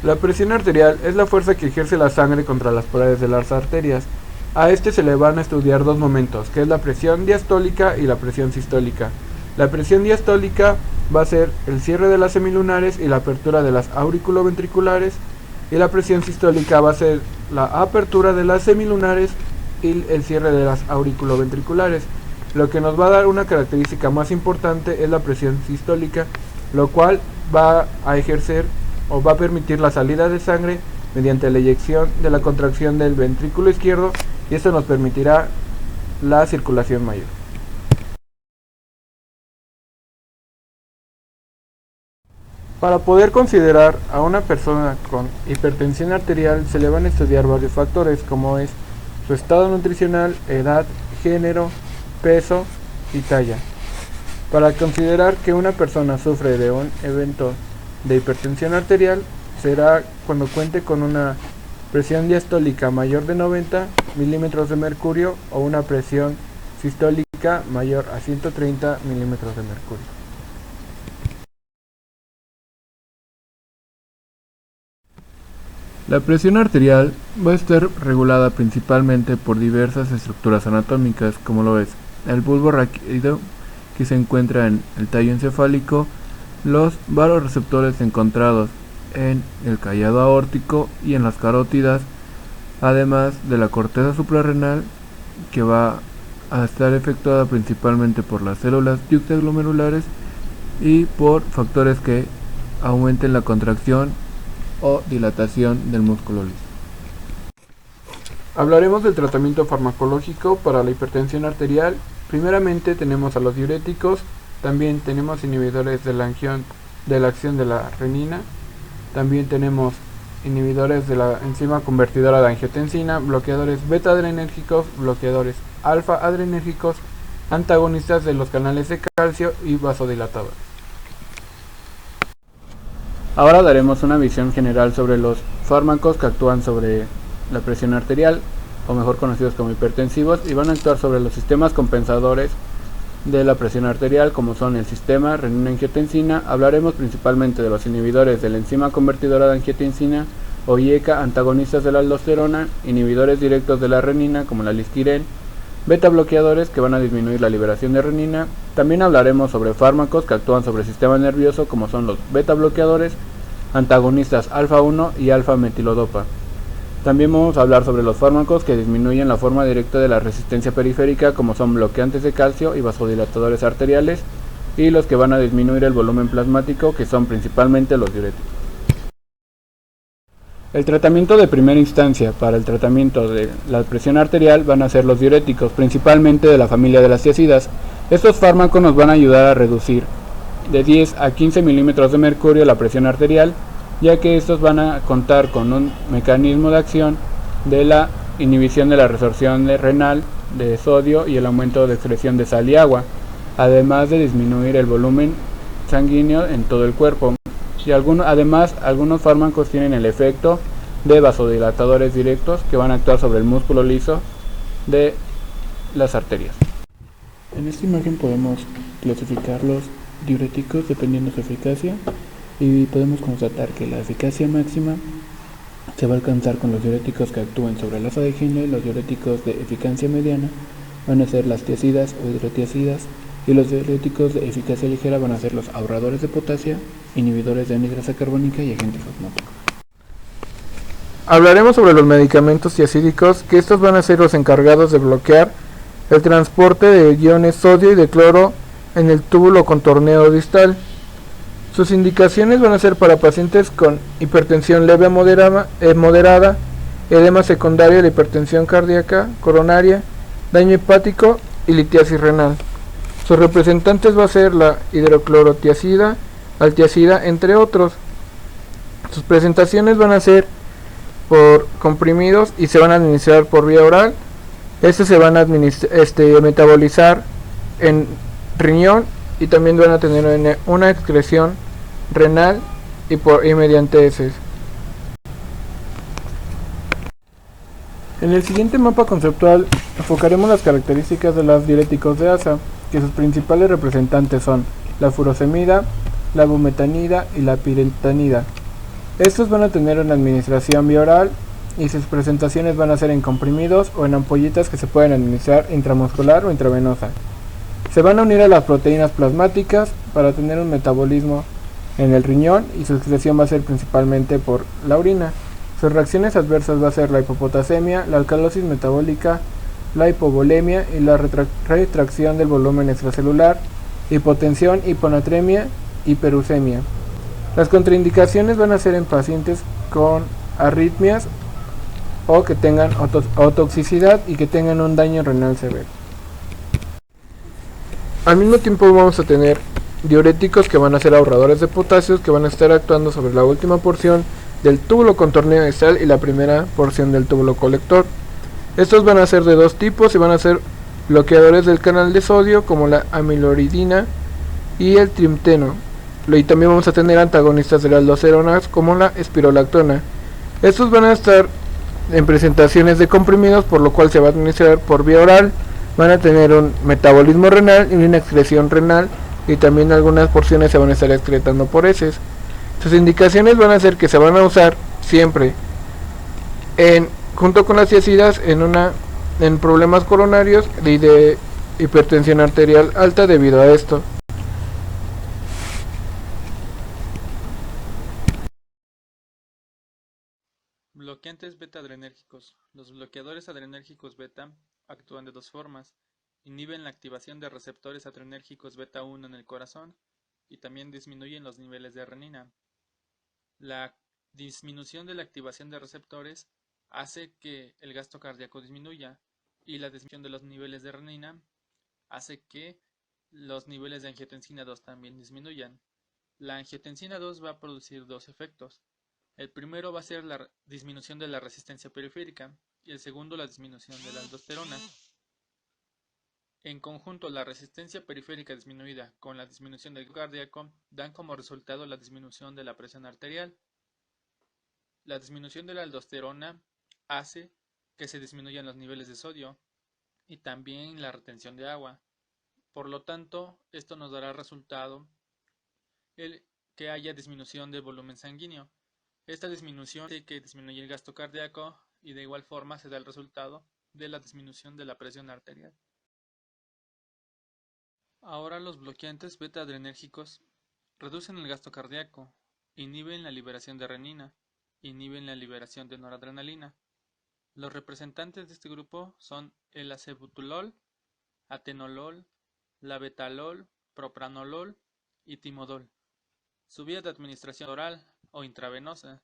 La presión arterial es la fuerza que ejerce la sangre contra las paredes de las arterias. A este se le van a estudiar dos momentos, que es la presión diastólica y la presión sistólica. La presión diastólica va a ser el cierre de las semilunares y la apertura de las auriculoventriculares, y la presión sistólica va a ser la apertura de las semilunares y el cierre de las auriculoventriculares. Lo que nos va a dar una característica más importante es la presión sistólica, lo cual va a ejercer o va a permitir la salida de sangre mediante la eyección de la contracción del ventrículo izquierdo, y esto nos permitirá la circulación mayor. Para poder considerar a una persona con hipertensión arterial se le van a estudiar varios factores, como es su estado nutricional, edad, género, peso y talla. Para considerar que una persona sufre de un evento de hipertensión arterial será cuando cuente con una presión diastólica mayor de 90 milímetros de mercurio o una presión sistólica mayor a 130 milímetros de mercurio. La presión arterial va a estar regulada principalmente por diversas estructuras anatómicas, como lo es el bulbo raquídeo, que se encuentra en el tallo encefálico, los vasoreceptores encontrados en el callado aórtico y en las carótidas, además de la corteza suprarrenal, que va a estar efectuada principalmente por las células yuxtaglomerulares y por factores que aumenten la contracción o dilatación del músculo liso. Hablaremos del tratamiento farmacológico para la hipertensión arterial. Primeramente tenemos a los diuréticos, también tenemos inhibidores de la acción de la renina, también tenemos inhibidores de la enzima convertidora de angiotensina, bloqueadores beta-adrenérgicos, bloqueadores alfa-adrenérgicos, antagonistas de los canales de calcio y vasodilatadores. Ahora daremos una visión general sobre los fármacos que actúan sobre la presión arterial, o mejor conocidos como hipertensivos, y van a actuar sobre los sistemas compensadores de la presión arterial, como son el sistema renina-angiotensina. Hablaremos principalmente de los inhibidores de la enzima convertidora de angiotensina o IECA, antagonistas de la aldosterona, inhibidores directos de la renina como la listirén, beta bloqueadores que van a disminuir la liberación de renina. También hablaremos sobre fármacos que actúan sobre el sistema nervioso, como son los beta bloqueadores, antagonistas alfa 1 y alfa metilodopa. También vamos a hablar sobre los fármacos que disminuyen la forma directa de la resistencia periférica, como son bloqueantes de calcio y vasodilatadores arteriales, y los que van a disminuir el volumen plasmático, que son principalmente los diuréticos. El tratamiento de primera instancia para el tratamiento de la presión arterial van a ser los diuréticos, principalmente de la familia de las tiazidas. Estos fármacos nos van a ayudar a reducir de 10 a 15 milímetros de mercurio la presión arterial, ya que estos van a contar con un mecanismo de acción de la inhibición de la resorción renal de sodio y el aumento de excreción de sal y agua, además de disminuir el volumen sanguíneo en todo el cuerpo. Y además, algunos fármacos tienen el efecto de vasodilatadores directos que van a actuar sobre el músculo liso de las arterias. En esta imagen podemos clasificar los diuréticos dependiendo de su eficacia, y podemos constatar que la eficacia máxima se va a alcanzar con los diuréticos que actúen sobre el asa de Henle. Los diuréticos de eficacia mediana van a ser las tiazidas o hidrotiazidas, y los diuréticos de eficacia ligera van a ser los ahorradores de potasio, inhibidores de anhidrasa carbónica y agentes osmóticos. Hablaremos sobre los medicamentos tiazídicos, que estos van a ser los encargados de bloquear el transporte de iones sodio y de cloro en el túbulo contorneo distal. Sus indicaciones van a ser para pacientes con hipertensión leve a moderada, edema secundario de hipertensión cardíaca, coronaria, daño hepático y litiasis renal. Sus representantes va a ser la hidroclorotiazida, altiazida, entre otros. Sus presentaciones van a ser por comprimidos y se van a administrar por vía oral. Estos se van a metabolizar en riñón y también van a tener una excreción renal y mediante heces. En el siguiente mapa conceptual enfocaremos las características de los diuréticos de asa, que sus principales representantes son la furosemida, la bumetanida y la piretanida. Estos van a tener una administración vía oral y sus presentaciones van a ser en comprimidos o en ampollitas que se pueden administrar intramuscular o intravenosa. Se van a unir a las proteínas plasmáticas para tener un metabolismo en el riñón y su excreción va a ser principalmente por la orina. Sus reacciones adversas va a ser la hipopotasemia, la alcalosis metabólica, la hipovolemia y la retracción del volumen extracelular, hipotensión, hiponatremia, hiperucemia. Las contraindicaciones van a ser en pacientes con arritmias o que tengan otoxicidad y que tengan un daño renal severo. Al mismo tiempo vamos a tener diuréticos que van a ser ahorradores de potasio, que van a estar actuando sobre la última porción del túbulo contorneo distal y la primera porción del túbulo colector. Estos van a ser de dos tipos y van a ser bloqueadores del canal de sodio como la amiloridina y el tripteno. Y también vamos a tener antagonistas de las aldosteronas como la espirolactona. Estos van a estar en presentaciones de comprimidos, por lo cual se va a administrar por vía oral. Van a tener un metabolismo renal y una excreción renal, y también algunas porciones se van a estar excretando por heces. Sus indicaciones van a ser que se van a usar siempre junto con las tiazidas en problemas coronarios y de hipertensión arterial alta debido a esto. Bloqueantes beta-adrenérgicos. Los bloqueadores adrenérgicos beta actúan de dos formas. Inhiben la activación de receptores adrenérgicos beta-1 en el corazón y también disminuyen los niveles de renina. La disminución de la activación de receptores hace que el gasto cardíaco disminuya y la disminución de los niveles de renina hace que los niveles de angiotensina 2 también disminuyan. La angiotensina 2 va a producir dos efectos. El primero va a ser la disminución de la resistencia periférica y el segundo la disminución de la aldosterona. En conjunto, la resistencia periférica disminuida con la disminución del cardíaco dan como resultado la disminución de la presión arterial. La disminución de la aldosterona hace que se disminuyan los niveles de sodio y también la retención de agua. Por lo tanto, esto nos dará resultado que haya disminución del volumen sanguíneo. Esta disminución hace que disminuya el gasto cardíaco y de igual forma se da el resultado de la disminución de la presión arterial. Ahora los bloqueantes beta-adrenérgicos reducen el gasto cardíaco, inhiben la liberación de renina, inhiben la liberación de noradrenalina. Los representantes de este grupo son el acebutolol, atenolol, labetalol, propranolol y timodol. Su vía de administración oral o intravenosa.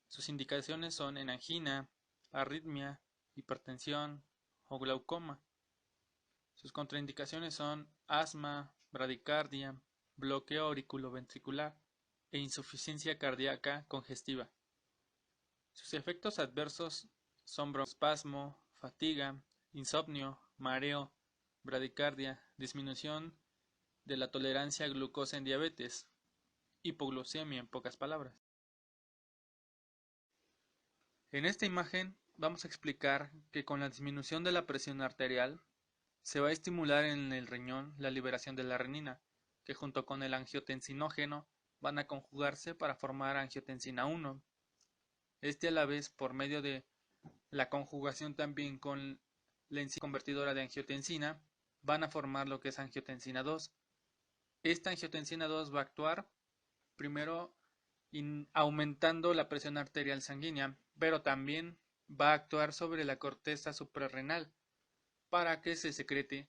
Sus indicaciones son en angina, arritmia, hipertensión o glaucoma. Sus contraindicaciones son asma, bradicardia, bloqueo auriculoventricular e insuficiencia cardíaca congestiva. Sus efectos adversos son broncoespasmo, fatiga, insomnio, mareo, bradicardia, disminución de la tolerancia a glucosa en diabetes, hipoglucemia en pocas palabras. En esta imagen vamos a explicar que con la disminución de la presión arterial se va a estimular en el riñón la liberación de la renina, que junto con el angiotensinógeno van a conjugarse para formar angiotensina 1. Este a la vez, por medio de la conjugación también con la enzima convertidora de angiotensina, van a formar lo que es angiotensina 2. Esta angiotensina 2 va a actuar primero aumentando la presión arterial sanguínea, pero también va a actuar sobre la corteza suprarrenal para que se secrete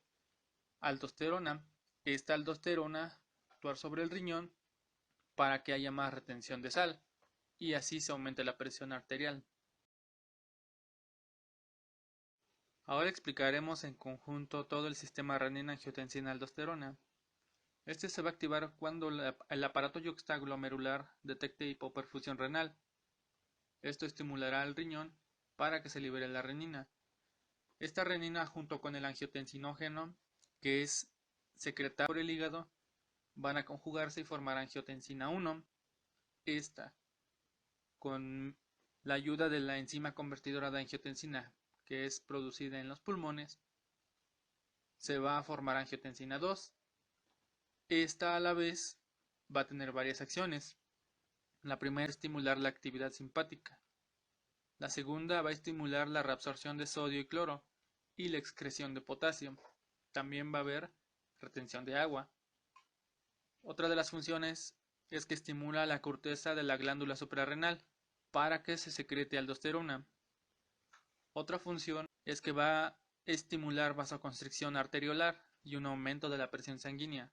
aldosterona. Esta aldosterona va a actuar sobre el riñón para que haya más retención de sal y así se aumente la presión arterial. Ahora explicaremos en conjunto todo el sistema renina-angiotensina-aldosterona. Este se va a activar cuando el aparato yuxtaglomerular detecte hipoperfusión renal. Esto estimulará al riñón para que se libere la renina. Esta renina junto con el angiotensinógeno, que es secretado por el hígado, van a conjugarse y formar angiotensina 1. Esta, con la ayuda de la enzima convertidora de angiotensina, que es producida en los pulmones, se va a formar angiotensina 2. Esta a la vez va a tener varias acciones. La primera es estimular la actividad simpática. La segunda va a estimular la reabsorción de sodio y cloro y la excreción de potasio. También va a haber retención de agua. Otra de las funciones es que estimula la corteza de la glándula suprarrenal para que se secrete aldosterona. Otra función es que va a estimular vasoconstricción arteriolar y un aumento de la presión sanguínea.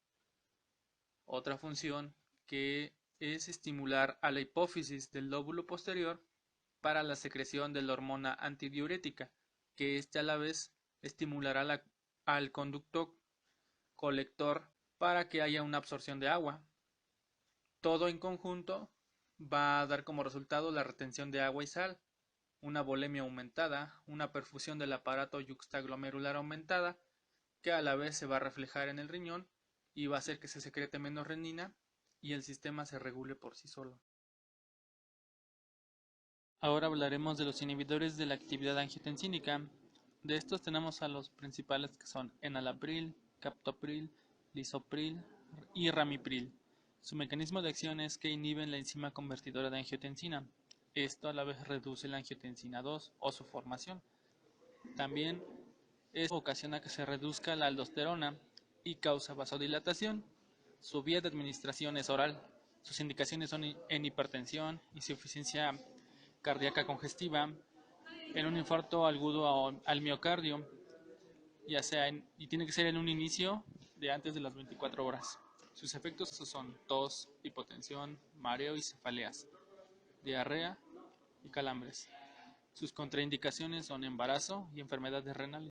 Otra función que es estimular a la hipófisis del lóbulo posterior para la secreción de la hormona antidiurética, que a la vez estimulará al conducto colector para que haya una absorción de agua. Todo en conjunto va a dar como resultado la retención de agua y sal, una volemia aumentada, una perfusión del aparato yuxtaglomerular aumentada, que a la vez se va a reflejar en el riñón y va a hacer que se secrete menos renina y el sistema se regule por sí solo. Ahora hablaremos de los inhibidores de la actividad angiotensínica. De estos tenemos a los principales que son enalapril, captopril, lisopril y ramipril. Su mecanismo de acción es que inhiben la enzima convertidora de angiotensina. Esto a la vez reduce la angiotensina 2 o su formación. También esto ocasiona que se reduzca la aldosterona y causa vasodilatación. Su vía de administración es oral. Sus indicaciones son en hipertensión, insuficiencia cardíaca congestiva, en un infarto agudo al miocardio, y tiene que ser en un inicio de antes de las 24 horas. Sus efectos son tos, hipotensión, mareo y cefaleas, diarrea y calambres. Sus contraindicaciones son embarazo y enfermedades renales.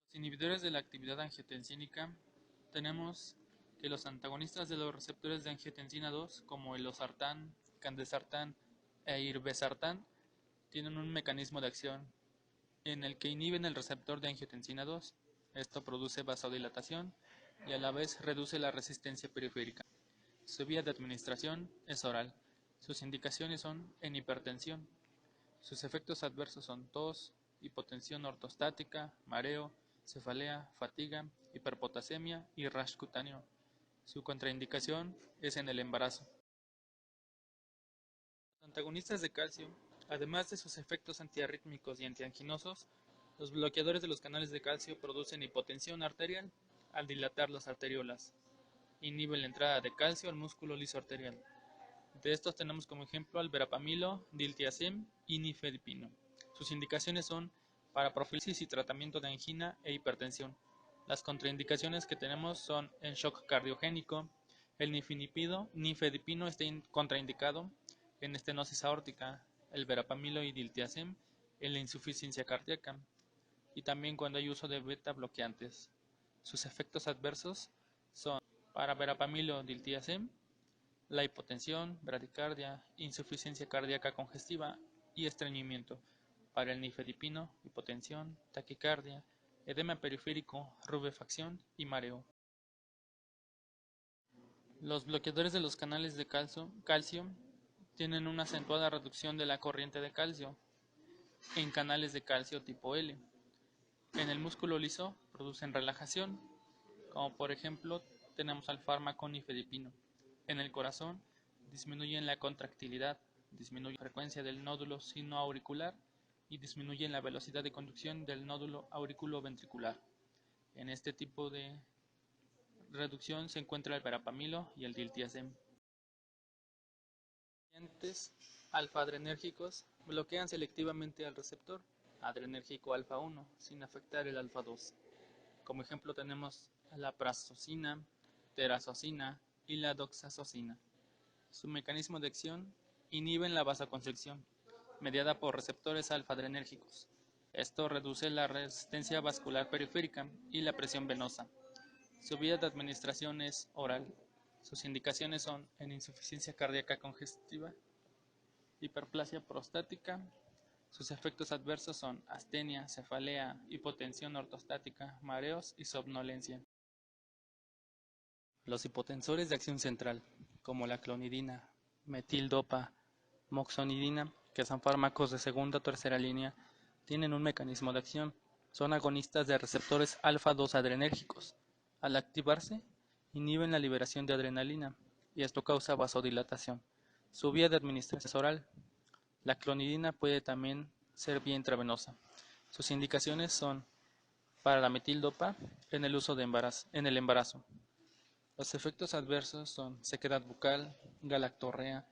Los inhibidores de la actividad angiotensínica tenemos que los antagonistas de los receptores de angiotensina 2, como el losartán, candesartán e irbesartán, tienen un mecanismo de acción en el que inhiben el receptor de angiotensina 2. Esto produce vasodilatación y a la vez reduce la resistencia periférica. Su vía de administración es oral. Sus indicaciones son en hipertensión. Sus efectos adversos son tos, hipotensión ortostática, mareo, cefalea, fatiga, hiperpotasemia y rash cutáneo. Su contraindicación es en el embarazo. Los antagonistas de calcio, además de sus efectos antiarrítmicos y antianginosos, los bloqueadores de los canales de calcio producen hipotensión arterial al dilatar las arteriolas. Inhiben la entrada de calcio al músculo liso arterial. De estos tenemos como ejemplo al verapamilo, diltiazem y nifedipino. Sus indicaciones son para profilaxis y tratamiento de angina e hipertensión. Las contraindicaciones que tenemos son en shock cardiogénico, el nifedipino está contraindicado en estenosis aórtica, el verapamilo y diltiazem en la insuficiencia cardíaca y también cuando hay uso de beta bloqueantes. Sus efectos adversos son para verapamilo diltiazem la hipotensión, bradicardia, insuficiencia cardíaca congestiva y estreñimiento. Para el nifedipino, hipotensión, taquicardia, edema periférico, rubefacción y mareo. Los bloqueadores de los canales de calcio tienen una acentuada reducción de la corriente de calcio en canales de calcio tipo L. En el músculo liso producen relajación, como por ejemplo tenemos al fármaco nifedipino. En el corazón disminuyen la contractilidad, disminuyen la frecuencia del nódulo sinoauricular y disminuyen la velocidad de conducción del nódulo auriculoventricular. En este tipo de reducción se encuentra el verapamilo y el diltiazem. Los agentes alfa-adrenérgicos bloquean selectivamente al receptor adrenérgico alfa 1 sin afectar el alfa 2. Como ejemplo tenemos la prazosina, terazosina y la doxazosina. Su mecanismo de acción inhiben la vasoconstricción, mediada por receptores alfa-adrenérgicos. Esto reduce la resistencia vascular periférica y la presión venosa. Su vía de administración es oral. Sus indicaciones son en insuficiencia cardíaca congestiva, hiperplasia prostática. Sus efectos adversos son astenia, cefalea, hipotensión ortostática, mareos y somnolencia. Los hipotensores de acción central, como la clonidina, metildopa, moxonidina, que son fármacos de segunda o tercera línea, tienen un mecanismo de acción. Son agonistas de receptores alfa-2 adrenérgicos. Al activarse, inhiben la liberación de adrenalina. y esto causa vasodilatación. Su vía de administración es oral. La clonidina puede también ser vía intravenosa. Sus indicaciones son para la metildopa en el uso en el embarazo. Los efectos adversos son sequedad bucal, galactorrea,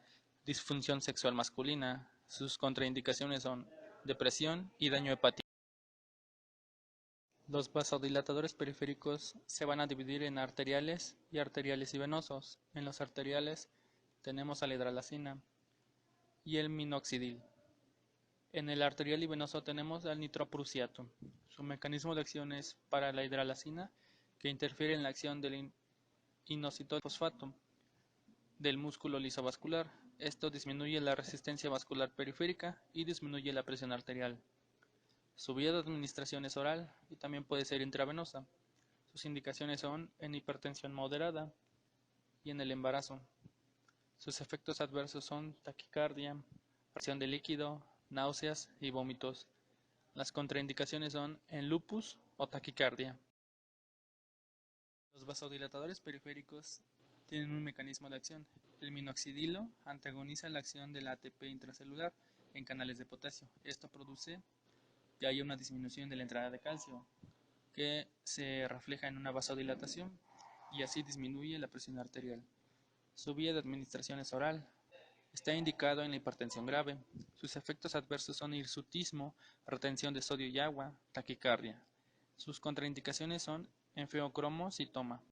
disfunción sexual masculina. Sus contraindicaciones son depresión y daño hepático. Los vasodilatadores periféricos se van a dividir en arteriales y venosos. En los arteriales tenemos a la hidralazina y el minoxidil. En el arterial y venoso tenemos al nitroprusiato. Su mecanismo de acción es para la hidralazina, que interfiere en la acción del inositol fosfato del músculo lisovascular. Esto disminuye la resistencia vascular periférica y disminuye la presión arterial. Su vía de administración es oral y también puede ser intravenosa. Sus indicaciones son en hipertensión moderada y en el embarazo. Sus efectos adversos son taquicardia, presión de líquido, náuseas y vómitos. Las contraindicaciones son en lupus o taquicardia. Los vasodilatadores periféricos tienen un mecanismo de acción. El minoxidilo antagoniza la acción del ATP intracelular en canales de potasio. Esto produce que haya una disminución de la entrada de calcio, que se refleja en una vasodilatación y así disminuye la presión arterial. Su vía de administración es oral. Está indicado en la hipertensión grave. Sus efectos adversos son hirsutismo, retención de sodio y agua, taquicardia. Sus contraindicaciones son enfeocromocitoma.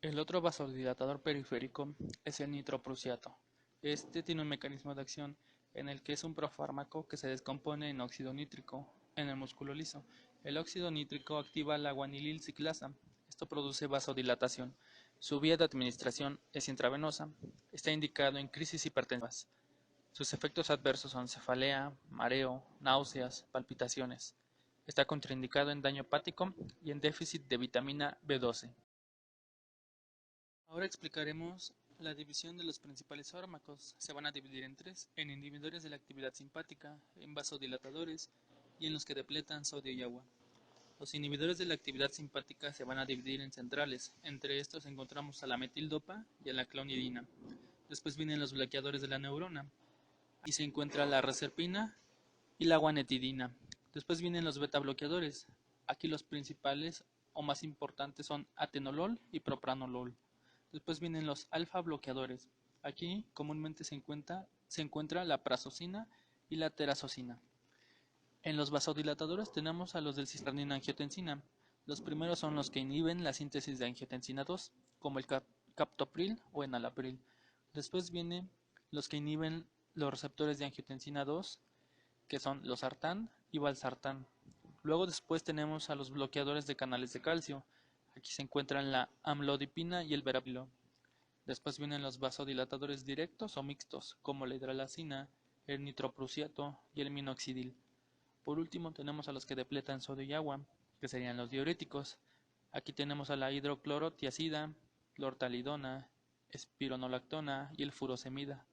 El otro vasodilatador periférico es el nitroprusiato. Este tiene un mecanismo de acción en el que es un profármaco que se descompone en óxido nítrico en el músculo liso. El óxido nítrico activa la guanilil ciclasa. Esto produce vasodilatación. Su vía de administración es intravenosa. Está indicado en crisis hipertensivas. Sus efectos adversos son cefalea, mareo, náuseas, palpitaciones. Está contraindicado en daño hepático y en déficit de vitamina B12. Ahora explicaremos la división de los principales fármacos. Se van a dividir en tres: en inhibidores de la actividad simpática, en vasodilatadores y en los que depletan sodio y agua. Los inhibidores de la actividad simpática se van a dividir en centrales. Entre estos encontramos a la metildopa y a la clonidina. Después vienen los bloqueadores de la neurona. Aquí se encuentra la reserpina y la guanetidina. Después vienen los beta bloqueadores. Aquí los principales o más importantes son atenolol y propranolol. Después vienen los alfa bloqueadores. Aquí comúnmente se encuentra la prazosina y la terazosina. En los vasodilatadores tenemos a los del cisteína-angiotensina. Los primeros son los que inhiben la síntesis de angiotensina 2, como el captopril o enalapril. Después vienen los que inhiben los receptores de angiotensina 2, que son los sartán y valsartán. Luego después tenemos a los bloqueadores de canales de calcio. Aquí se encuentran la amlodipina y el verapamil. Después vienen los vasodilatadores directos o mixtos, como la hidralazina, el nitroprusiato y el minoxidil. Por último tenemos a los que depletan sodio y agua, que serían los diuréticos. Aquí tenemos a la hidroclorotiazida, clortalidona, espironolactona y el furosemida.